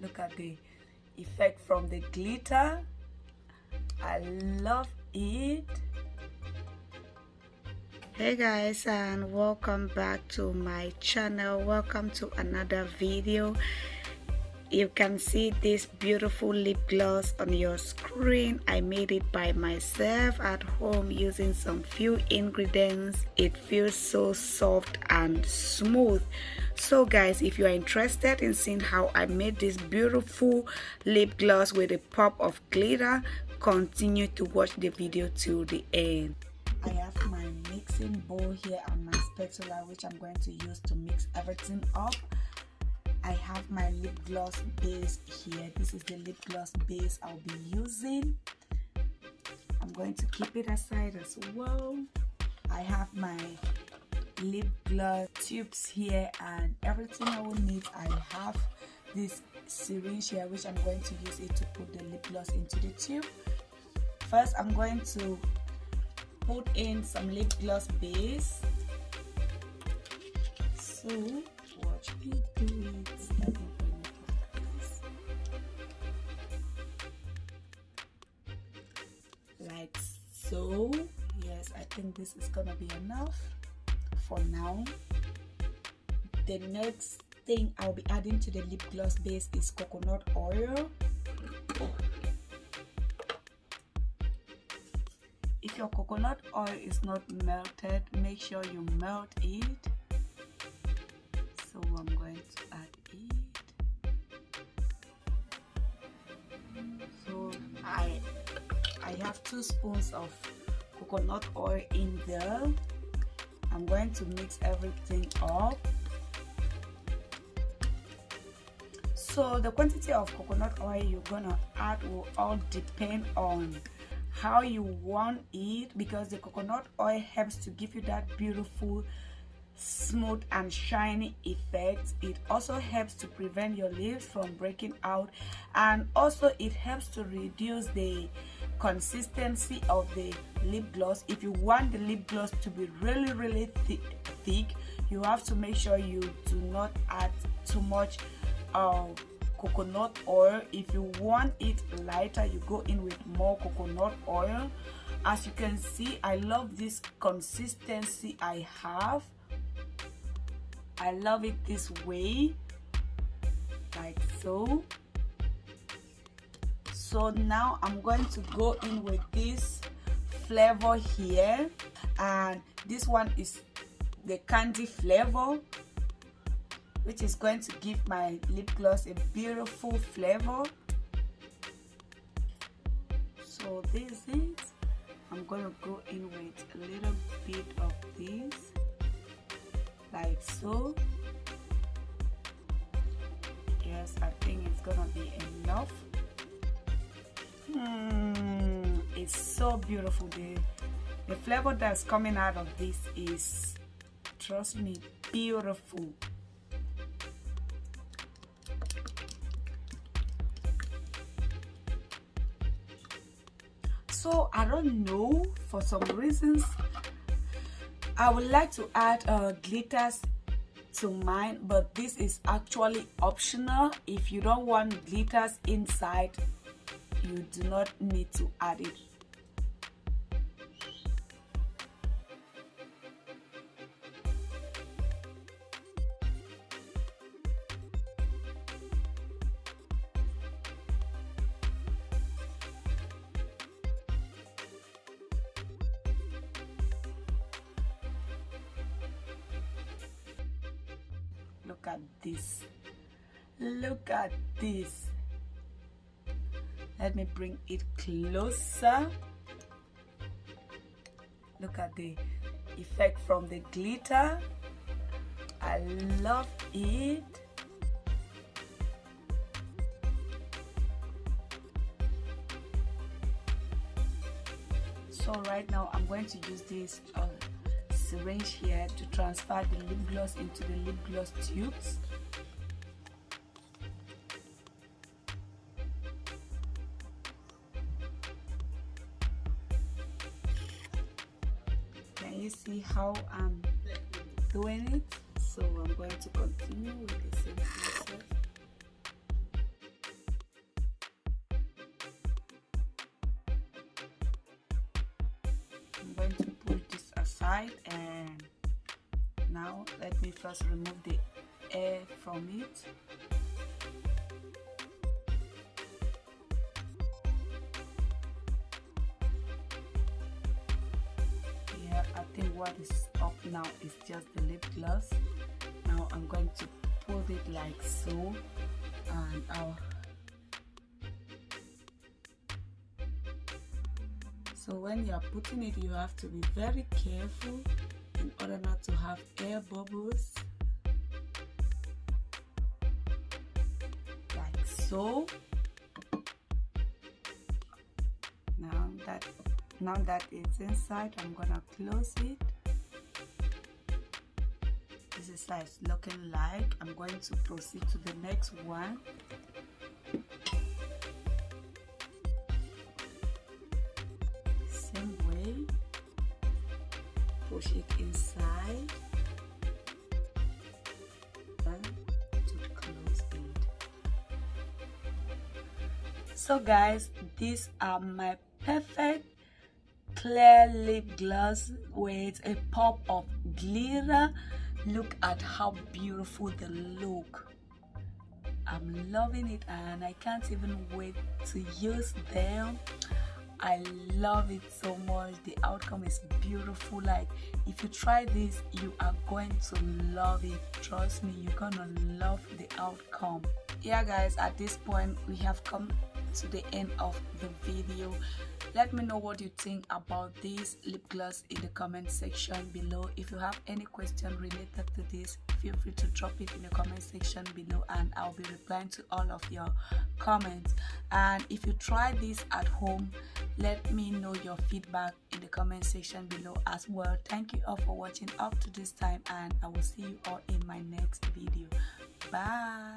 Look at the effect from the glitter. I love it. Hey guys, and welcome back to my channel. Welcome to another video. You can see this beautiful lip gloss on your screen. I made it by myself at home using some few ingredients. It feels so soft and smooth. So guys, if you are interested in seeing how I made this beautiful lip gloss with a pop of glitter, continue to watch the video till the end. I have my mixing bowl here and my spatula, which I'm going to use to mix everything up. I have my lip gloss base here. This is the lip gloss base I'll be using. I'm going to keep it aside as well. I have my lip gloss tubes here and everything I will need. I have this syringe here, which I'm going to use it to put the lip gloss into the tube. First, I'm going to put in some lip gloss base. So watch me do it. Like so. Yes, I think this is gonna be enough for now. The next thing I'll be adding to the lip gloss base is coconut oil. If your coconut oil is not melted, make sure you melt it. So I'm going to add it. So I have 2 spoons of coconut oil in there. I'm going to mix everything up. So the quantity of coconut oil you're gonna add will all depend on how you want it, because the coconut oil helps to give you that beautiful smooth and shiny effect. It also helps to prevent your lips from breaking out, and also it helps to reduce the consistency of the lip gloss. If you want the lip gloss to be really thick, you have to make sure you do not add too much coconut oil. If you want it lighter, you go in with more coconut oil. As you can see, I love this consistency I have. I love it this way, like so. So now I'm going to go in with this flavor here, and this one is the candy flavor, which is going to give my lip gloss a beautiful flavor. So this is it. I'm going to go in with a little bit of this, like so. Yes, I think it's gonna be enough. It's so beautiful. The flavor that's coming out of this is, trust me, beautiful. So I don't know, for some reasons I would like to add glitters to mine, but this is actually optional. If you don't want glitters inside, you do not need to add it. Look at this. Look at this. Let me bring it closer. Look at the effect from the glitter. I love it. So right now I'm going to use this syringe here to transfer the lip gloss into the lip gloss tubes. Can you see how I'm doing it? So I'm going to continue with the same process. inside, and now let me first remove the air from it. Yeah, I think what is up now is just the lip gloss. Now I'm going to put it like so, and so when you are putting it, you have to be very careful in order not to have air bubbles, like so. Now that it's inside, I'm gonna close it. This is how it's looking like. I'm going to proceed to the next one. Same way, push it inside and to close it. So guys, these are my perfect clear lip gloss with a pop of glitter. Look at how beautiful they look. I'm loving it and I can't even wait to use them. I love it so much. The outcome is beautiful. Like, if you try this, you are going to love it. Trust me, you're gonna love the outcome. Yeah guys, at this point we have come to the end of the video. Let me know what you think about this lip gloss in the comment section below. If you have any question related to this, feel free to drop it in the comment section below and I'll be replying to all of your comments. And if you try this at home, let me know your feedback in the comment section below as well. Thank you all for watching up to this time, and I will see you all in my next video. Bye.